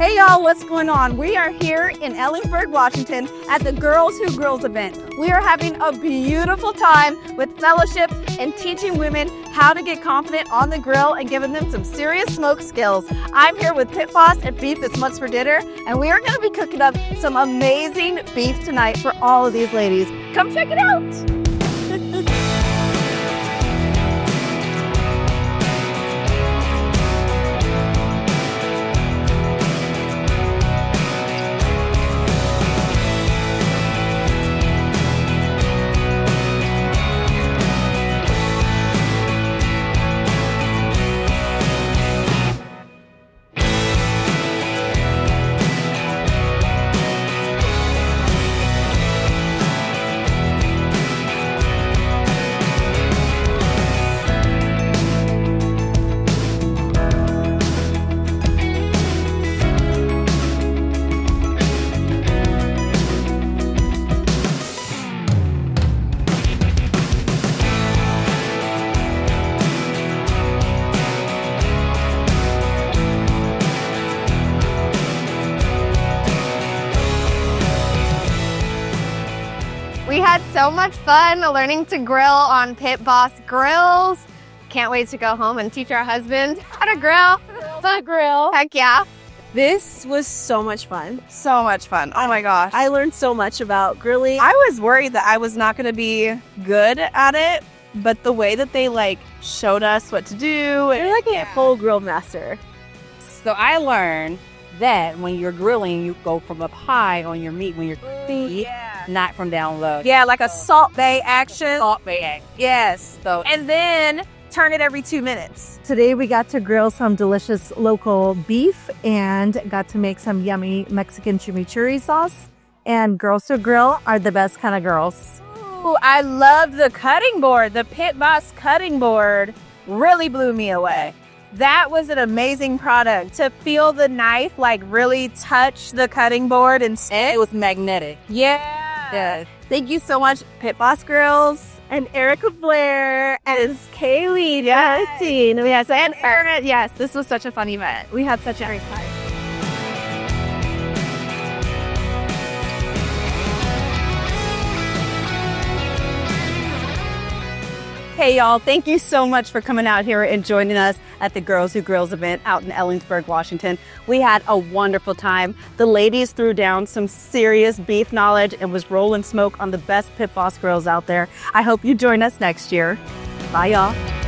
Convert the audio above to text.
Hey y'all, what's going on? We are here in Ellensburg, Washington at the Girls Who Grills event. We are having a beautiful time with fellowship and teaching women how to get confident on the grill and giving them some serious smoke skills. I'm here with Pit Boss at Beef That's What's for Dinner, and we are going to be cooking up some amazing beef tonight for all of these ladies. Come check it out. We had so much fun learning to grill on Pit Boss Grills. Can't wait to go home and teach our husband how to grill. Heck yeah. This was so much fun. So much fun. Oh my gosh. I learned so much about grilling. I was worried that I was not going to be good at it, but the way that they showed us what to do. You're like a full grill master. So I learned that when you're grilling, you go from up high on your meat when you're cooking, not from down low. Yeah, like a Salt Bay action. Salt Bay action. Yes. So, and then turn it every 2 minutes. Today we got to grill some delicious local beef and got to make some yummy Mexican chimichurri sauce. And Girls Who Grill are the best kind of girls. Ooh, I love the cutting board. The Pit Boss cutting board really blew me away. That was an amazing product. To feel the knife really touch the cutting board and it was magnetic. Yeah. Thank you so much, Pit Boss Grills. And Erica Blaire and Kaylee. Yes, and Ernest. Yes, this was such a fun event. We had such a great time. Hey y'all, thank you so much for coming out here and joining us at the Girls Who Grills event out in Ellensburg, Washington. We had a wonderful time. The ladies threw down some serious beef knowledge and was rolling smoke on the best Pit Boss grills out there. I hope you join us next year. Bye y'all.